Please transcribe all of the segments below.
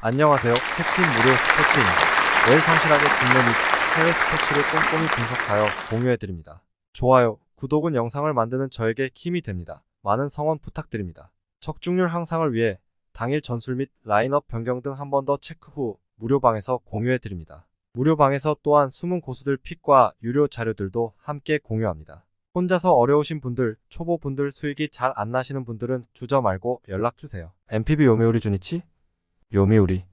안녕하세요. 캡틴 무료 스포츠입니다. 매일 성실하게 국내 및 해외 스포츠를 꼼꼼히 분석하여 공유해드립니다. 좋아요, 구독은 영상을 만드는 저에게 힘이 됩니다. 많은 성원 부탁드립니다. 적중률 향상을 위해 당일 전술 및 라인업 변경 등 한 번 더 체크 후 무료방에서 공유해드립니다. 무료방에서 또한 숨은 고수들 픽과 유료 자료들도 함께 공유합니다. 혼자서 어려우신 분들, 초보분들 수익이 잘 안 나시는 분들은 주저 말고 연락주세요. MPB 요미우리 주니치? 요미우리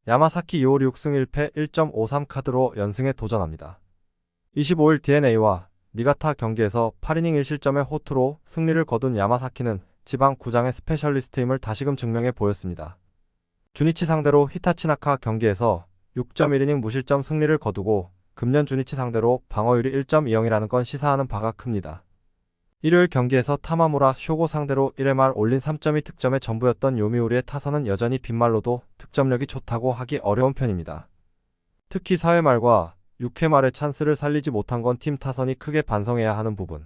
야마사키 2홀 6승 1패 1.53 카드로 연승에 도전합니다. 25일 DeNA와 니가타 경기에서 8이닝 1실점의 호투로 승리를 거둔 야마사키는 지방 구장의 스페셜리스트임을 다시금 증명해 보였습니다. 주니치 상대로 히타치나카 경기에서 6.1이닝 무실점 승리를 거두고 금년 주니치 상대로 방어율이 1.20이라는 건 시사하는 바가 큽니다. 일요일 경기에서 타마무라 쇼고 상대로 1회 말 올린 3점이 득점의 전부였던 요미우리의 타선은 여전히 빗말로도 득점력이 좋다고 하기 어려운 편입니다. 특히 4회 말과 6회 말의 찬스를 살리지 못한 건 팀 타선이 크게 반성해야 하는 부분.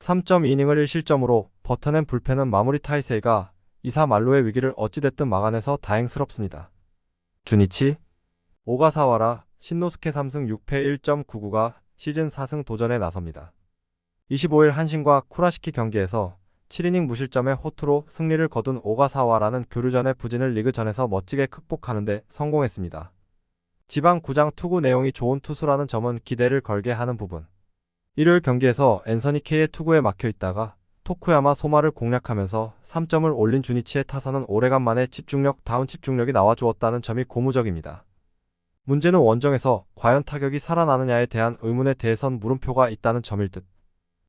3.2이닝을 1실점으로 버텨낸 불펜은 마무리 타이세이가 2사 만루의 위기를 어찌됐든 막아내서 다행스럽습니다. 주니치, 오가사와라, 신노스케 3승 6패 1.99가 시즌 4승 도전에 나섭니다. 25일 한신과 쿠라시키 경기에서 7이닝 무실점의 호투로 승리를 거둔 오가사와라는 교류전의 부진을 리그전에서 멋지게 극복하는데 성공했습니다. 지방 구장 투구 내용이 좋은 투수라는 점은 기대를 걸게 하는 부분. 일요일 경기에서 앤서니 K의 투구에 막혀있다가 토쿠야마 소마를 공략하면서 3점을 올린 주니치의 타선은 오래간만에 집중력다운 집중력이 나와주었다는 점이 고무적입니다. 문제는 원정에서 과연 타격이 살아나느냐에 대한 의문에 대해선 물음표가 있다는 점일 듯.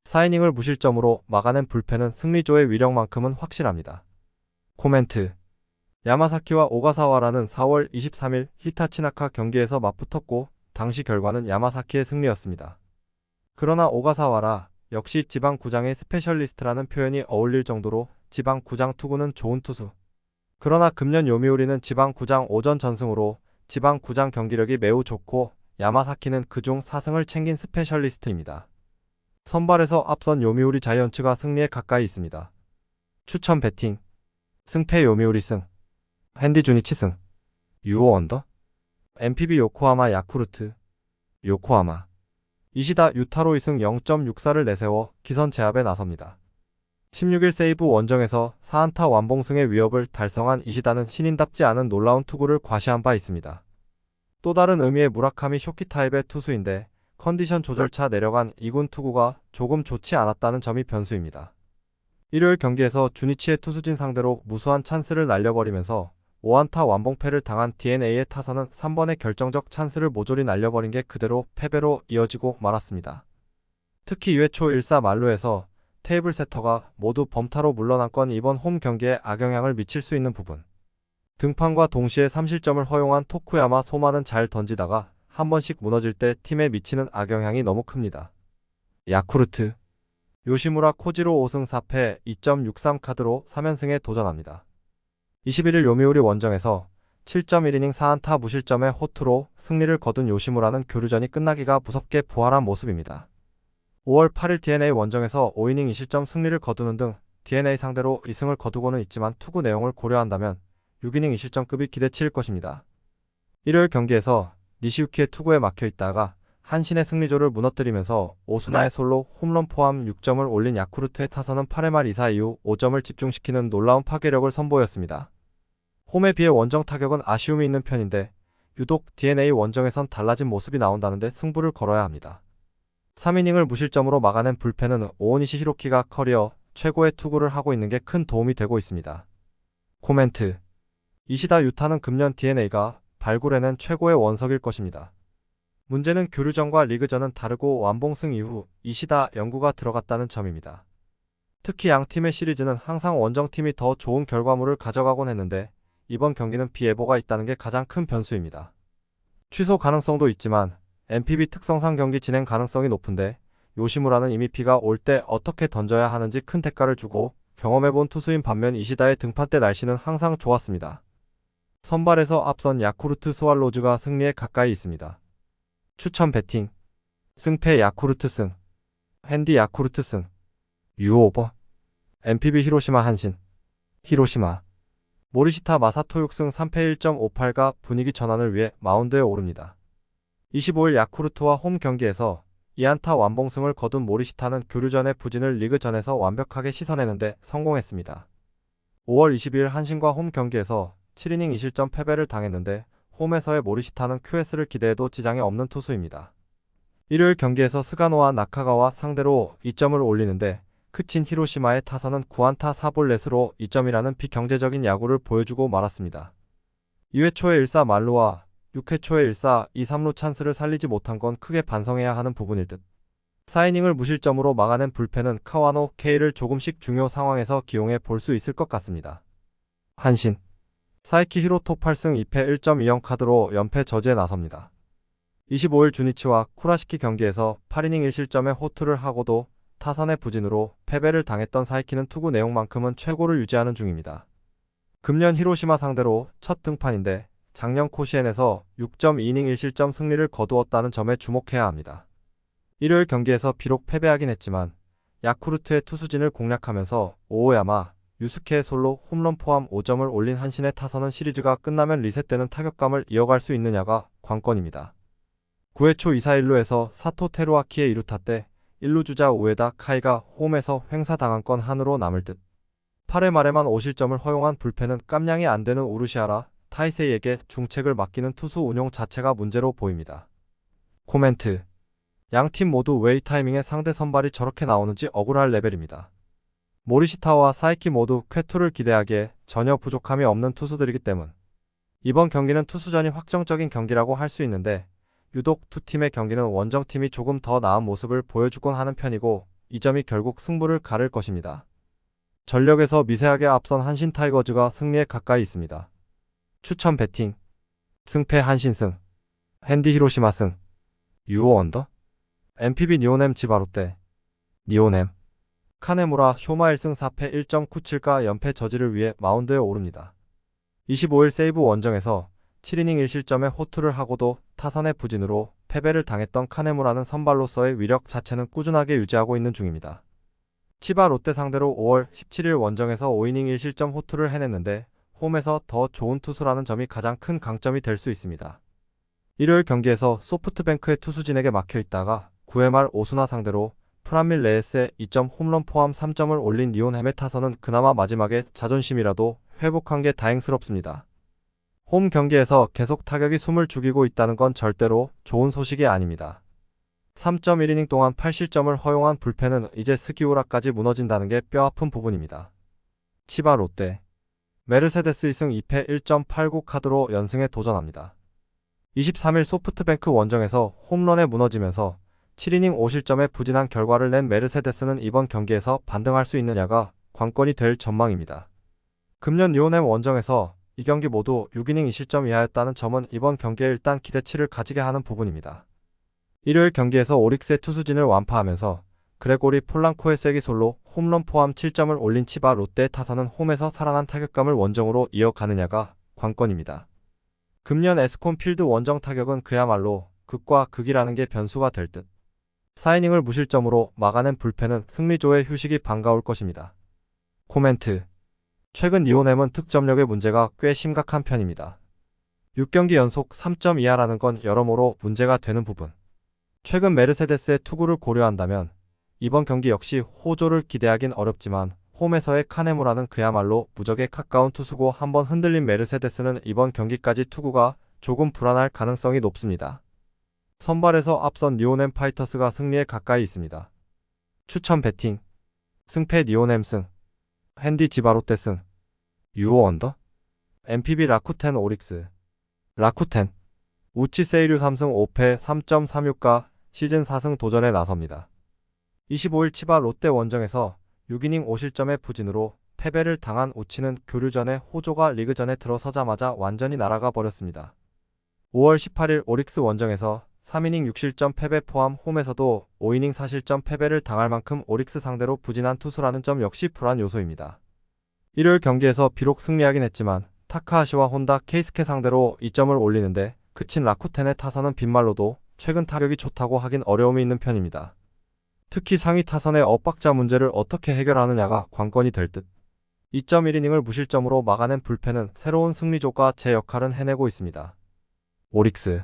4이닝을 무실점으로 막아낸 불펜은 승리조의 위력만큼은 확실합니다. 코멘트. 야마사키와 오가사와라는 4월 23일 히타치나카 경기에서 맞붙었고 당시 결과는 야마사키의 승리였습니다. 그러나 오가사와라 역시 지방 구장의 스페셜리스트라는 표현이 어울릴 정도로 지방 구장 투구는 좋은 투수. 그러나 금년 요미우리는 지방 구장 오전 전승으로 지방 구장 경기력이 매우 좋고 야마사키는 그중 4승을 챙긴 스페셜리스트입니다. 선발에서 앞선 요미우리 자이언츠가 승리에 가까이 있습니다. 추천 배팅. 승패 요미우리 승. 핸디 주니치 승. 유오 언더. MPB 요코하마 야쿠르트. 요코하마. 이시다 유타로 2승 0.64를 내세워 기선 제압에 나섭니다. 16일 세이브 원정에서 4안타 완봉승의 위협을 달성한 이시다는 신인답지 않은 놀라운 투구를 과시한 바 있습니다. 또 다른 의미의 무라카미 쇼키 타입의 투수인데 컨디션 조절차 내려간 2군 투구가 조금 좋지 않았다는 점이 변수입니다. 일요일 경기에서 주니치의 투수진 상대로 무수한 찬스를 날려버리면서 5안타 완봉패를 당한 DeNA의 타선은 3번의 결정적 찬스를 모조리 날려버린 게 그대로 패배로 이어지고 말았습니다. 특히 2회 초 1사 만루에서 테이블 세터가 모두 범타로 물러난 건 이번 홈 경기에 악영향을 미칠 수 있는 부분. 등판과 동시에 3실점을 허용한 토쿠야마 소마는 잘 던지다가 한 번씩 무너질 때 팀에 미치는 악영향이 너무 큽니다. 야쿠르트. 요시무라 코지로 5승 4패 2.63 카드로 3연승에 도전합니다. 21일 요미우리 원정에서 7.1이닝 4안타 무실점의 호투로 승리를 거둔 요시무라는 교류전이 끝나기가 무섭게 부활한 모습입니다. 5월 8일 DeNA 원정에서 5이닝 2실점 승리를 거두는 등 DeNA 상대로 2승을 거두고는 있지만 투구 내용을 고려한다면 6이닝 2실점급이 기대치일 것입니다. 일요일 경기에서 니시유키의 투구에 막혀있다가 한신의 승리조를 무너뜨리면서 오수나의 솔로 홈런 포함 6점을 올린 야쿠르트의 타선은 8회 말 2사 이후 5점을 집중시키는 놀라운 파괴력을 선보였습니다. 홈에 비해 원정 타격은 아쉬움이 있는 편인데 유독 DeNA 원정에선 달라진 모습이 나온다는데 승부를 걸어야 합니다. 3이닝을 무실점으로 막아낸 불펜은 오오니시 히로키가 커리어 최고의 투구를 하고 있는 게 큰 도움이 되고 있습니다. 코멘트. 이시다 유타는 금년 DeNA가 발굴해낸 최고의 원석일 것입니다. 문제는 교류전과 리그전은 다르고 완봉승 이후 이시다 연구가 들어갔다는 점입니다. 특히 양 팀의 시리즈는 항상 원정팀이 더 좋은 결과물을 가져가곤 했는데 이번 경기는 비예보가 있다는 게 가장 큰 변수입니다. 취소 가능성도 있지만 MPB 특성상 경기 진행 가능성이 높은데 요시무라는 이미 비가 올 때 어떻게 던져야 하는지 큰 대가를 주고 경험해본 투수인 반면 이시다의 등판 때 날씨는 항상 좋았습니다. 선발에서 앞선 야쿠르트 스왈로즈가 승리에 가까이 있습니다. 추천 배팅. 승패 야쿠르트 승. 핸디 야쿠르트 승. 유오버. MPB 히로시마 한신. 히로시마. 모리시타 마사토 6승 3패 1.58가 분위기 전환을 위해 마운드에 오릅니다. 25일 야쿠르트와 홈 경기에서 2안타 완봉승을 거둔 모리시타는 교류전의 부진을 리그전에서 완벽하게 씻어내는데 성공했습니다. 5월 22일 한신과 홈 경기에서 7이닝 2실점 패배를 당했는데 홈에서의 모리시타는 QS를 기대해도 지장이 없는 투수입니다. 일요일 경기에서 스가노와 나카가와 상대로 2점을 올리는데 크친 히로시마의 타선은 9안타 4볼넷으로 2점이라는 비경제적인 야구를 보여주고 말았습니다. 2회 초에 1사 만루와 6회 초에 1사 2-3루 찬스를 살리지 못한 건 크게 반성해야 하는 부분일 듯. 4이닝을 무실점으로 막아낸 불펜은 카와노 K를 조금씩 중요 상황에서 기용해 볼 수 있을 것 같습니다. 한신 사이키 히로토 8승 2패 1.20 카드로 연패 저지에 나섭니다. 25일 주니치와 쿠라시키 경기에서 8이닝 1실점에 호투를 하고도 타선의 부진으로 패배를 당했던 사이키는 투구 내용만큼은 최고를 유지하는 중입니다. 금년 히로시마 상대로 첫 등판인데 작년 코시엔에서 6.2이닝 1실점 승리를 거두었다는 점에 주목해야 합니다. 일요일 경기에서 비록 패배하긴 했지만 야쿠르트의 투수진을 공략하면서 오오야마, 유스케의 솔로 홈런 포함 5점을 올린 한신의 타선은 시리즈가 끝나면 리셋되는 타격감을 이어갈 수 있느냐가 관건입니다. 9회 초 2사 1루에서 사토 테루아키의 2루타 때 1루 주자 우에다 카이가 홈에서 횡사당한 건 한으로 남을 듯. 8회 말에만 5실점을 허용한 불펜은 깜냥이 안 되는 우르시아라 타이세이에게 중책을 맡기는 투수 운용 자체가 문제로 보입니다. 코멘트. 양팀 모두 웨이 타이밍에 상대 선발이 저렇게 나오는지 억울할 레벨입니다. 모리시타와 사이키 모두 쾌투를 기대하기에 전혀 부족함이 없는 투수들이기 때문. 이번 경기는 투수전이 확정적인 경기라고 할 수 있는데 유독 두 팀의 경기는 원정팀이 조금 더 나은 모습을 보여주곤 하는 편이고 이 점이 결국 승부를 가를 것입니다. 전력에서 미세하게 앞선 한신 타이거즈가 승리에 가까이 있습니다. 추천 배팅 승패 한신승 핸디 히로시마 승 유오 언더 MPB 니오넴 지바롯데 니오넴 카네무라 쇼마 1승 4패 1.97가 연패 저지를 위해 마운드에 오릅니다. 25일 세이브 원정에서 7이닝 1실점에 호투를 하고도 타선의 부진으로 패배를 당했던 카네무라는 선발로서의 위력 자체는 꾸준하게 유지하고 있는 중입니다. 치바 롯데 상대로 5월 17일 원정에서 5이닝 1실점 호투를 해냈는데 홈에서 더 좋은 투수라는 점이 가장 큰 강점이 될 수 있습니다. 일요일 경기에서 소프트뱅크의 투수진에게 막혀있다가 9회 말 오수나 상대로 프란밀 레에스의 2점 홈런 포함 3점을 올린 니온햄의 타선은 그나마 마지막에 자존심이라도 회복한 게 다행스럽습니다. 홈 경기에서 계속 타격이 숨을 죽이고 있다는 건 절대로 좋은 소식이 아닙니다. 3.1이닝 동안 8실점을 허용한 불펜은 이제 스기우라까지 무너진다는 게 뼈아픈 부분입니다. 치바 롯데 메르세데스 2승 2패 1.89 카드로 연승에 도전합니다. 23일 소프트뱅크 원정에서 홈런에 무너지면서 7이닝 5실점에 부진한 결과를 낸 메르세데스는 이번 경기에서 반등할 수 있느냐가 관건이 될 전망입니다. 금년 니오넴 원정에서 이 경기 모두 6이닝 2실점 이하였다는 점은 이번 경기에 일단 기대치를 가지게 하는 부분입니다. 일요일 경기에서 오릭스의 투수진을 완파하면서 그레고리 폴랑코의 쐐기솔로 홈런 포함 7점을 올린 치바 롯데의 타선은 홈에서 살아난 타격감을 원정으로 이어가느냐가 관건입니다. 금년 에스콘 필드 원정 타격은 그야말로 극과 극이라는 게 변수가 될 듯. 4이닝을 무실점으로 막아낸 불펜은 승리조의 휴식이 반가울 것입니다. 코멘트. 최근 니오넴은 득점력의 문제가 꽤 심각한 편입니다. 6경기 연속 3점 이하라는 건 여러모로 문제가 되는 부분. 최근 메르세데스의 투구를 고려한다면 이번 경기 역시 호조를 기대하긴 어렵지만 홈에서의 카네무라는 그야말로 무적에 가까운 투수고 한번 흔들린 메르세데스는 이번 경기까지 투구가 조금 불안할 가능성이 높습니다. 선발에서 앞선 니오넴 파이터스가 승리에 가까이 있습니다. 추천 배팅 승패 니오넴 승 핸디 지바롯데 승 유오 언더 MPB 라쿠텐 오릭스 라쿠텐 우치 세이류 3승 5패 3.36가 시즌 4승 도전에 나섭니다. 25일 치바 롯데 원정에서 6이닝 5실점의 부진으로 패배를 당한 우치는 교류전에 호조가 리그전에 들어서자마자 완전히 날아가 버렸습니다. 5월 18일 오릭스 원정에서 3이닝 6실점 패배 포함 홈에서도 5이닝 4실점 패배를 당할 만큼 오릭스 상대로 부진한 투수라는 점 역시 불안 요소입니다. 일요일 경기에서 비록 승리하긴 했지만 타카하시와 혼다 케이스케 상대로 2점을 올리는데 그친 라쿠텐의 타선은 빈말로도 최근 타격이 좋다고 하긴 어려움이 있는 편입니다. 특히 상위 타선의 엇박자 문제를 어떻게 해결하느냐가 관건이 될 듯. 2.1이닝을 무실점으로 막아낸 불펜은 새로운 승리조가 제 역할은 해내고 있습니다. 오릭스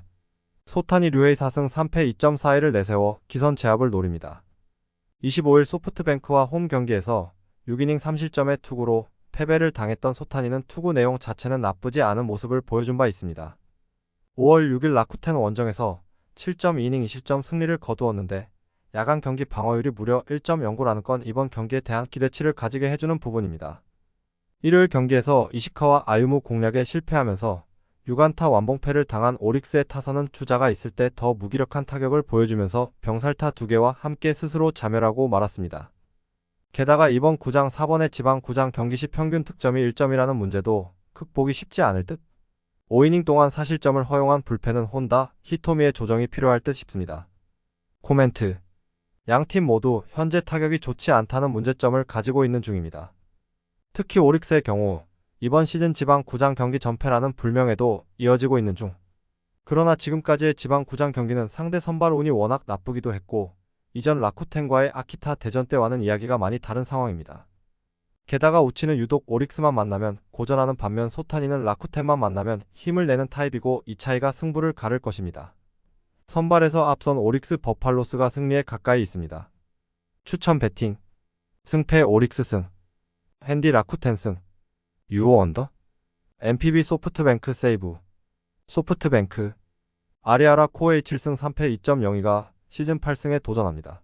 소탄이 류에이 4승 3패 2.41을 내세워 기선 제압을 노립니다. 25일 소프트뱅크와 홈 경기에서 6이닝 3실점의 투구로 패배를 당했던 소탄이는 투구 내용 자체는 나쁘지 않은 모습을 보여준 바 있습니다. 5월 6일 라쿠텐 원정에서 7.2이닝 2실점 승리를 거두었는데 야간 경기 방어율이 무려 1.09라는 건 이번 경기에 대한 기대치를 가지게 해주는 부분입니다. 일요일 경기에서 이시카와 아유무 공략에 실패하면서 6안타 완봉패를 당한 오릭스의 타선은 주자가 있을 때 더 무기력한 타격을 보여주면서 병살타 2개와 함께 스스로 자멸하고 말았습니다. 게다가 이번 구장 4번의 지방 구장 경기 시 평균 득점이 1점이라는 문제도 극복이 쉽지 않을 듯. 5이닝 동안 4실점을 허용한 불펜은 혼다 히토미의 조정이 필요할 듯 싶습니다. 코멘트. 양팀 모두 현재 타격이 좋지 않다는 문제점을 가지고 있는 중입니다. 특히 오릭스의 경우 이번 시즌 지방 구장 경기 전패라는 불명예도 이어지고 있는 중. 그러나 지금까지의 지방 구장 경기는 상대 선발 운이 워낙 나쁘기도 했고 이전 라쿠텐과의 아키타 대전 때와는 이야기가 많이 다른 상황입니다. 게다가 우치는 유독 오릭스만 만나면 고전하는 반면 소타니는 라쿠텐만 만나면 힘을 내는 타입이고 이 차이가 승부를 가를 것입니다. 선발에서 앞선 오릭스 버팔로스가 승리에 가까이 있습니다. 추천 배팅 승패 오릭스 승 핸디 라쿠텐 승 유오 언더 MPB 소프트뱅크 세이브 소프트뱅크 아리아라 코에이 7승 3패 2.02가 시즌 8승에 도전합니다.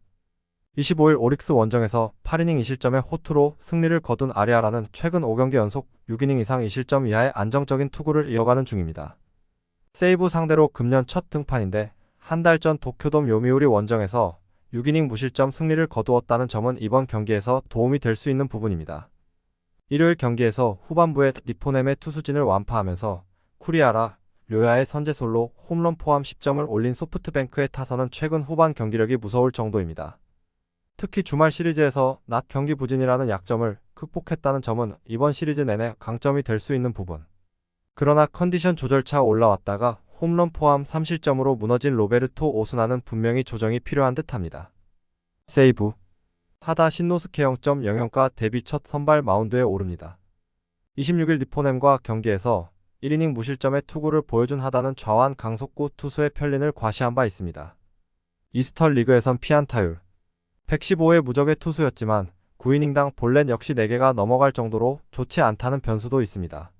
25일 오릭스 원정에서 8이닝 2실점의 호투로 승리를 거둔 아리아라는 최근 5경기 연속 6이닝 이상 2실점 이하의 안정적인 투구를 이어가는 중입니다. 세이브 상대로 금년 첫 등판인데 한 달 전 도쿄돔 요미우리 원정에서 6이닝 무실점 승리를 거두었다는 점은 이번 경기에서 도움이 될 수 있는 부분입니다. 일요일 경기에서 후반부에 니포넴의 투수진을 완파하면서 쿠리아라, 료야의 선제솔로 홈런 포함 10점을 올린 소프트뱅크의 타선은 최근 후반 경기력이 무서울 정도입니다. 특히 주말 시리즈에서 낮 경기 부진이라는 약점을 극복했다는 점은 이번 시리즈 내내 강점이 될 수 있는 부분. 그러나 컨디션 조절차 올라왔다가 홈런 포함 3실점으로 무너진 로베르토 오스나는 분명히 조정이 필요한 듯합니다. 세이브 하다 신노스케 0.00가 데뷔 첫 선발 마운드에 오릅니다. 26일 니포넴과 경기에서 1이닝 무실점의 투구를 보여준 하다는 좌완 강속구 투수의 편린을 과시한 바 있습니다. 이스턴 리그에선 피안타율 115의 무적의 투수였지만 9이닝당 볼넷 역시 4개가 넘어갈 정도로 좋지 않다는 변수도 있습니다.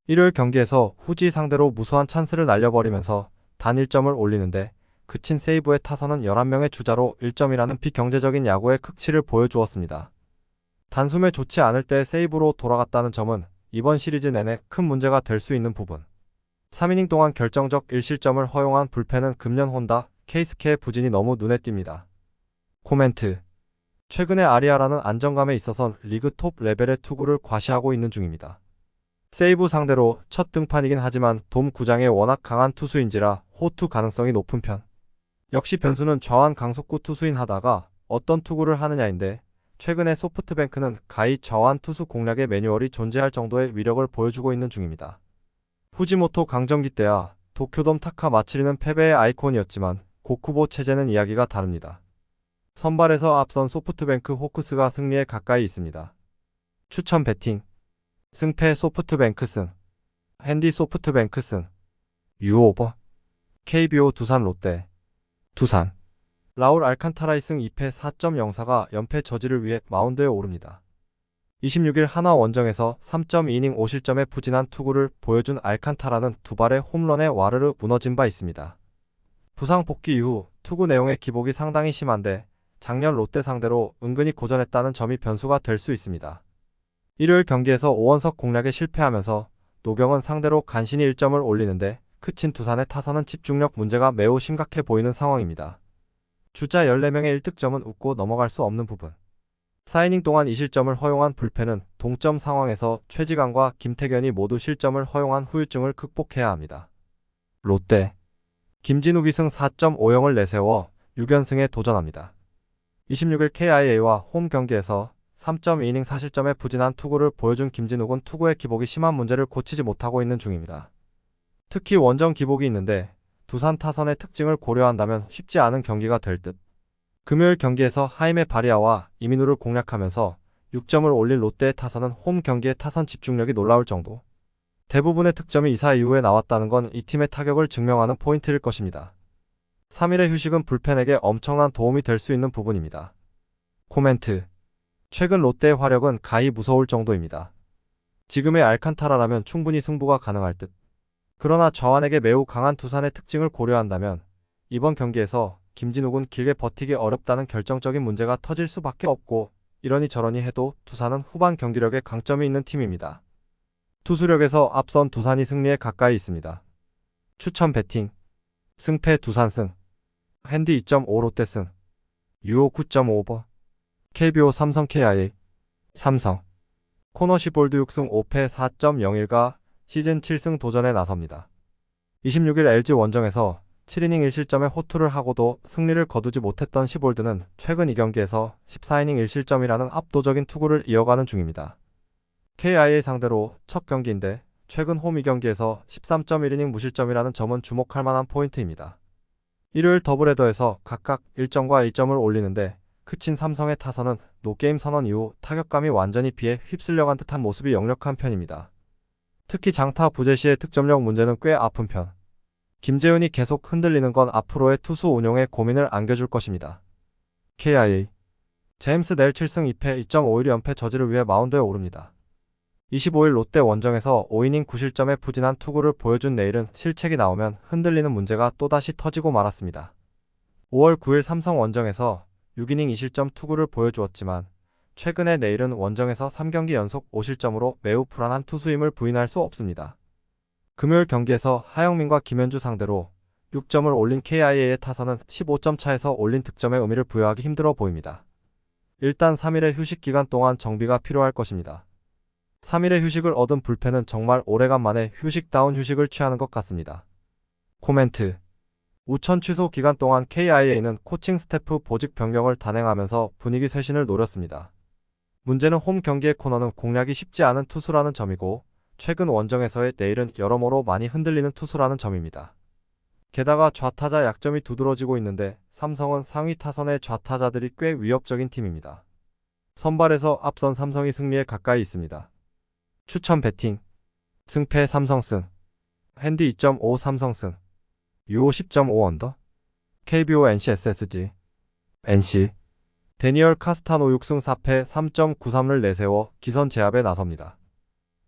일요일 경기에서 후지 상대로 무수한 찬스를 날려버리면서 단 1점을 올리는데 그친 세이브의 타선은 11명의 주자로 1점이라는 비경제적인 야구의 극치를 보여주었습니다. 단숨에 좋지 않을 때 세이브로 돌아갔다는 점은 이번 시리즈 내내 큰 문제가 될 수 있는 부분. 3이닝 동안 결정적 1실점을 허용한 불펜은 금년 혼다 케이스케의 부진이 너무 눈에 띕니다. 코멘트. 최근에 아리아라는 안정감에 있어서 리그 톱 레벨의 투구를 과시하고 있는 중입니다. 세이브 상대로 첫 등판이긴 하지만 돔 구장에 워낙 강한 투수인지라 호투 가능성이 높은 편. 역시 변수는 좌완 강속구 투수인 하다가 어떤 투구를 하느냐인데 최근에 소프트뱅크는 가히 좌완 투수 공략의 매뉴얼이 존재할 정도의 위력을 보여주고 있는 중입니다. 후지모토 강정기 때야 도쿄돔 타카 마츠리는 패배의 아이콘이었지만 고쿠보 체제는 이야기가 다릅니다. 선발에서 앞선 소프트뱅크 호크스가 승리에 가까이 있습니다. 추천 배팅 승패 소프트뱅크 승 핸디 소프트뱅크 승 유오버 KBO 두산 롯데 두산 라울 알칸타라의 승 2패 4.04가 연패 저지를 위해 마운드에 오릅니다. 26일 한화 원정에서 3.2이닝 5실점의 부진한 투구를 보여준 알칸타라는 두 발의 홈런에 와르르 무너진 바 있습니다. 부상 복귀 이후 투구 내용의 기복이 상당히 심한데 작년 롯데 상대로 은근히 고전했다는 점이 변수가 될 수 있습니다. 일요일 경기에서 오원석 공략에 실패하면서 노경은 상대로 간신히 1점을 올리는데 그친 두산의 타선은 집중력 문제가 매우 심각해 보이는 상황입니다. 주자 14명의 1득점은 웃고 넘어갈 수 없는 부분. 4이닝 동안 2실점을 허용한 불펜은 동점 상황에서 최지강과 김태견이 모두 실점을 허용한 후유증을 극복해야 합니다. 롯데 김진욱 2승 4.50을 내세워 6연승에 도전합니다. 26일 KIA와 홈 경기에서 3.2이닝 4실점의 부진한 투구를 보여준 김진욱은 투구의 기복이 심한 문제를 고치지 못하고 있는 중입니다. 특히 원정 기복이 있는데 두산 타선의 특징을 고려한다면 쉽지 않은 경기가 될 듯. 금요일 경기에서 하임의 바리아와 이민우를 공략하면서 6점을 올린 롯데의 타선은 홈 경기의 타선 집중력이 놀라울 정도. 대부분의 득점이 2사 이후에 나왔다는 건 이 팀의 타격을 증명하는 포인트일 것입니다. 3일의 휴식은 불펜에게 엄청난 도움이 될 수 있는 부분입니다. 코멘트. 최근 롯데의 화력은 가히 무서울 정도입니다. 지금의 알칸타라라면 충분히 승부가 가능할 듯. 그러나 저완에게 매우 강한 두산의 특징을 고려한다면 이번 경기에서 김진욱은 길게 버티기 어렵다는 결정적인 문제가 터질 수밖에 없고, 이러니 저러니 해도 두산은 후반 경기력에 강점이 있는 팀입니다. 투수력에서 앞선 두산이 승리에 가까이 있습니다. 추천 배팅. 승패 두산승. 핸디 2.5 롯데승. 유오 9.5버. KBO 삼성 KIA. 삼성. 코너시 볼드 6승 5패 4.01가 시즌 7승 도전에 나섭니다. 26일 LG 원정에서 7이닝 1실점의 호투를 하고도 승리를 거두지 못했던 시볼드는 최근 2경기에서 14이닝 1실점이라는 압도적인 투구를 이어가는 중입니다. KIA 상대로 첫 경기인데 최근 홈 2경기에서 13.1이닝 무실점이라는 점은 주목할 만한 포인트입니다. 일요일 더블헤더에서 각각 1점과 1점을 올리는데 그친 삼성의 타선은 노게임 선언 이후 타격감이 완전히 비에 휩쓸려간 듯한 모습이 역력한 편입니다. 특히 장타 부재 시의 득점력 문제는 꽤 아픈 편. 김재훈이 계속 흔들리는 건 앞으로의 투수 운용에 고민을 안겨줄 것입니다. KIA. 제임스 넬 7승 2패 2.51 연패 저지를 위해 마운드에 오릅니다. 25일 롯데 원정에서 5이닝 9실점의 부진한 투구를 보여준 내일은 실책이 나오면 흔들리는 문제가 또다시 터지고 말았습니다. 5월 9일 삼성 원정에서 6이닝 2실점 투구를 보여주었지만 최근에 내일은 원정에서 3경기 연속 5실점으로 매우 불안한 투수임을 부인할 수 없습니다. 금요일 경기에서 하영민과 김현주 상대로 6점을 올린 KIA의 타선은 15점 차에서 올린 득점의 의미를 부여하기 힘들어 보입니다. 일단 3일의 휴식 기간 동안 정비가 필요할 것입니다. 3일의 휴식을 얻은 불펜은 정말 오래간만에 휴식다운 휴식을 취하는 것 같습니다. 코멘트. 우천 취소 기간 동안 KIA는 코칭 스태프 보직 변경을 단행하면서 분위기 쇄신을 노렸습니다. 문제는 홈 경기의 코너는 공략이 쉽지 않은 투수라는 점이고 최근 원정에서의 내일은 여러모로 많이 흔들리는 투수라는 점입니다. 게다가 좌타자 약점이 두드러지고 있는데 삼성은 상위 타선의 좌타자들이 꽤 위협적인 팀입니다. 선발에서 앞선 삼성이 승리에 가까이 있습니다. 추천 배팅. 승패 삼성승. 핸디 2.5 삼성승. 유오 10.5 언더. KBO NC SSG. NC. 데니얼 카스타노 6승 4패 3.93를 내세워 기선 제압에 나섭니다.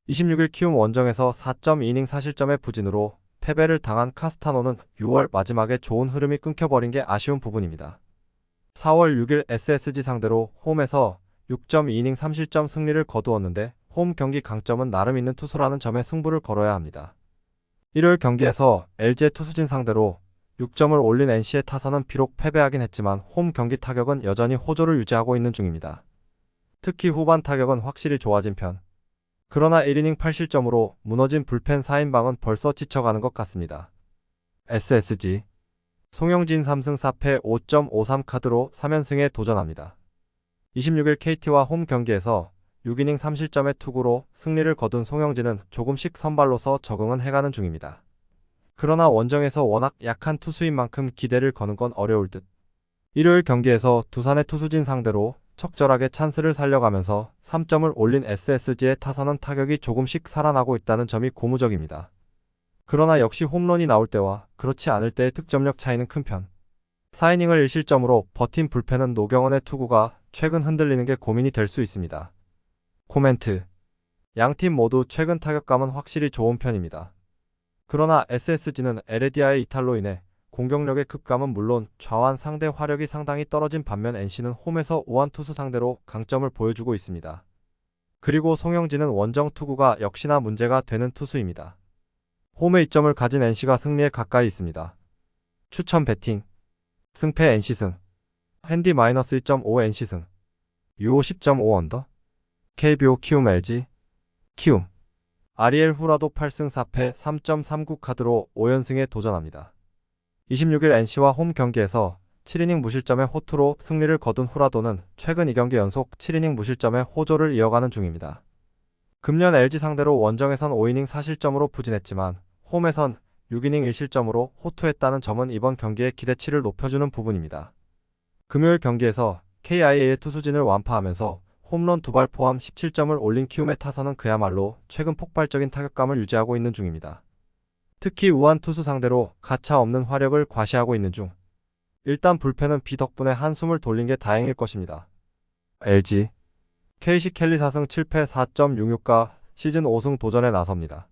26일 키움 원정에서 4.2이닝 4실점의 부진으로 패배를 당한 카스타노는 6월 마지막에 좋은 흐름이 끊겨버린 게 아쉬운 부분입니다. 4월 6일 SSG 상대로 홈에서 6.2이닝 3실점 승리를 거두었는데 홈 경기 강점은 나름 있는 투수라는 점에 승부를 걸어야 합니다. 일요일 경기에서 LG의 투수진 상대로 6점을 올린 NC의 타선은 비록 패배하긴 했지만 홈 경기 타격은 여전히 호조를 유지하고 있는 중입니다. 특히 후반 타격은 확실히 좋아진 편. 그러나 1이닝 8실점으로 무너진 불펜 4인방은 벌써 지쳐가는 것 같습니다. SSG. 송영진 3승 4패 5.53 카드로 3연승에 도전합니다. 26일 KT와 홈 경기에서 6이닝 3실점의 투구로 승리를 거둔 송영진은 조금씩 선발로서 적응은 해가는 중입니다. 그러나 원정에서 워낙 약한 투수인 만큼 기대를 거는 건 어려울 듯. 일요일 경기에서 두산의 투수진 상대로 적절하게 찬스를 살려가면서 3점을 올린 SSG의 타선은 타격이 조금씩 살아나고 있다는 점이 고무적입니다. 그러나 역시 홈런이 나올 때와 그렇지 않을 때의 득점력 차이는 큰 편. 4이닝을 1실점으로 버틴 불펜은 노경원의 투구가 최근 흔들리는 게 고민이 될 수 있습니다. 코멘트. 양팀 모두 최근 타격감은 확실히 좋은 편입니다. 그러나 SSG는 에레디아의 이탈로 인해 공격력의 급감은 물론 좌완 상대 화력이 상당히 떨어진 반면 NC는 홈에서 우완 투수 상대로 강점을 보여주고 있습니다. 그리고 송영진은 원정 투구가 역시나 문제가 되는 투수입니다. 홈에 이점을 가진 NC가 승리에 가까이 있습니다. 추천 배팅. 승패 NC승. 핸디 -1.5 NC승. 유오 10.5 언더. KBO 키움 LG. 키움. 아리엘 후라도 8승 4패 3.39 카드로 5연승에 도전합니다. 26일 NC와 홈 경기에서 7이닝 무실점의 호투로 승리를 거둔 후라도는 최근 2경기 연속 7이닝 무실점의 호조를 이어가는 중입니다. 금년 LG 상대로 원정에선 5이닝 4실점으로 부진했지만 홈에선 6이닝 1실점으로 호투했다는 점은 이번 경기의 기대치를 높여주는 부분입니다. 금요일 경기에서 KIA의 투수진을 완파하면서 홈런 2발 포함 17점을 올린 키움의 타선은 그야말로 최근 폭발적인 타격감을 유지하고 있는 중입니다. 특히 우한 투수 상대로 가차 없는 화력을 과시하고 있는 중. 일단 불펜은 비 덕분에 한숨을 돌린 게 다행일 것입니다. LG KC 켈리 4승 7패 4.66가 시즌 5승 도전에 나섭니다.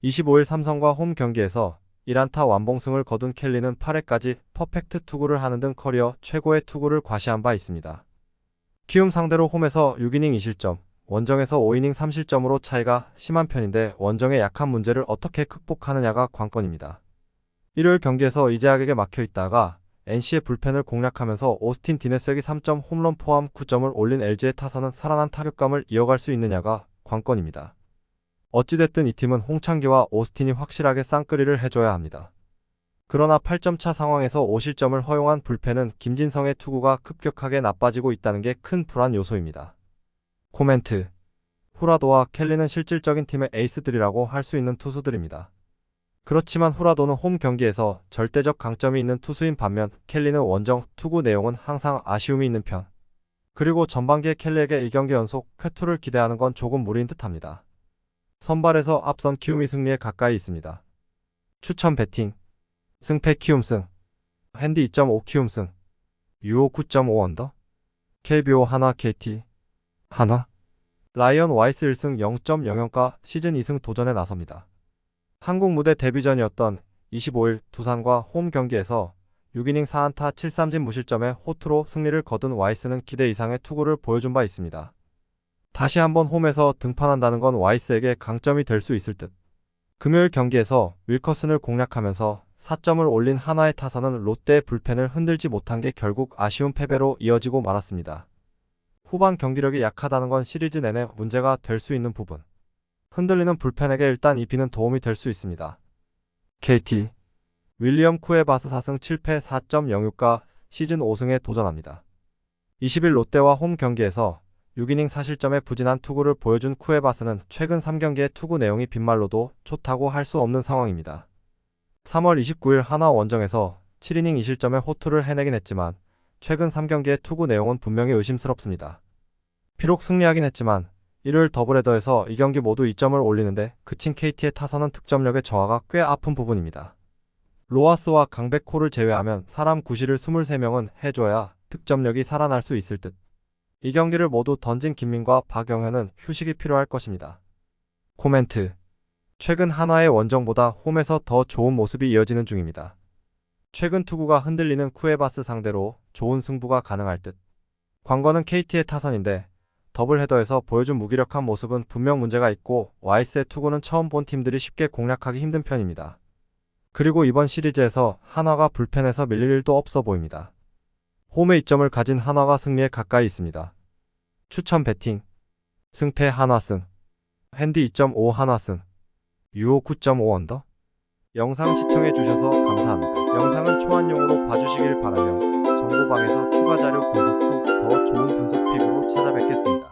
25일 삼성과 홈 경기에서 1안타 완봉승을 거둔 켈리는 8회까지 퍼펙트 투구를 하는 등 커리어 최고의 투구를 과시한 바 있습니다. 키움 상대로 홈에서 6이닝 2실점, 원정에서 5이닝 3실점으로 차이가 심한 편인데 원정의 약한 문제를 어떻게 극복하느냐가 관건입니다. 일요일 경기에서 이재학에게 막혀있다가 NC의 불펜을 공략하면서 오스틴 디네스에게 3점 홈런 포함 9점을 올린 LG의 타선은 살아난 타격감을 이어갈 수 있느냐가 관건입니다. 어찌됐든 이 팀은 홍창기와 오스틴이 확실하게 쌍끌이를 해줘야 합니다. 그러나 8점 차 상황에서 5실점을 허용한 불펜은 김진성의 투구가 급격하게 나빠지고 있다는 게 큰 불안 요소입니다. 코멘트. 후라도와 켈리는 실질적인 팀의 에이스들이라고 할 수 있는 투수들입니다. 그렇지만 후라도는 홈 경기에서 절대적 강점이 있는 투수인 반면 켈리는 원정 투구 내용은 항상 아쉬움이 있는 편. 그리고 전반기에 켈리에게 1경기 연속 쾌투를 기대하는 건 조금 무리인 듯합니다. 선발에서 앞선 키움이 승리에 가까이 있습니다. 추천 배팅. 승패 키움승. 핸디 2.5 키움승. 유오 9.5 언더. KBO 한화 KT. 한화. 라이언 와이스 1승 0.00가 시즌 2승 도전에 나섭니다. 한국 무대 데뷔전이었던 25일 두산과 홈 경기에서 6이닝 4안타 7삼진 무실점의 호투로 승리를 거둔 와이스는 기대 이상의 투구를 보여준 바 있습니다. 다시 한번 홈에서 등판한다는 건 와이스에게 강점이 될 수 있을 듯. 금요일 경기에서 윌커슨을 공략하면서 4점을 올린 한화의 타선은 롯데의 불펜을 흔들지 못한 게 결국 아쉬운 패배로 이어지고 말았습니다. 후반 경기력이 약하다는 건 시리즈 내내 문제가 될 수 있는 부분. 흔들리는 불펜에게 일단 이 비는 도움이 될 수 있습니다. KT 윌리엄 쿠에바스 4승 7패 4.06가 시즌 5승에 도전합니다. 20일 롯데와 홈 경기에서 6이닝 4실점의 부진한 투구를 보여준 쿠에바스는 최근 3경기의 투구 내용이 빈말로도 좋다고 할 수 없는 상황입니다. 3월 29일 한화 원정에서 7이닝 2실점의 호투를 해내긴 했지만 최근 3경기의 투구 내용은 분명히 의심스럽습니다. 비록 승리하긴 했지만 일요일 더블헤더에서 2경기 모두 2점을 올리는데 그친 KT의 타선은 득점력의 저하가 꽤 아픈 부분입니다. 로하스와 강백호를 제외하면 사람 구실을 23명은 해줘야 득점력이 살아날 수 있을 듯. 이 경기를 모두 던진 김민과 박영현은 휴식이 필요할 것입니다. 코멘트. 최근 한화의 원정보다 홈에서 더 좋은 모습이 이어지는 중입니다. 최근 투구가 흔들리는 쿠에바스 상대로 좋은 승부가 가능할 듯. 관건은 KT의 타선인데 더블헤더에서 보여준 무기력한 모습은 분명 문제가 있고 와이스의 투구는 처음 본 팀들이 쉽게 공략하기 힘든 편입니다. 그리고 이번 시리즈에서 한화가 불펜에서 밀릴 일도 없어 보입니다. 홈에 이점을 가진 한화가 승리에 가까이 있습니다. 추천 배팅. 승패 한화승. 핸디 2.5 한화승. 유오 9.5 언더. 영상 시청해주셔서 감사합니다. 영상은 초안용으로 봐주시길 바라며 정보방에서 추가 자료 분석 후 더 좋은 분석 픽으로 찾아뵙겠습니다.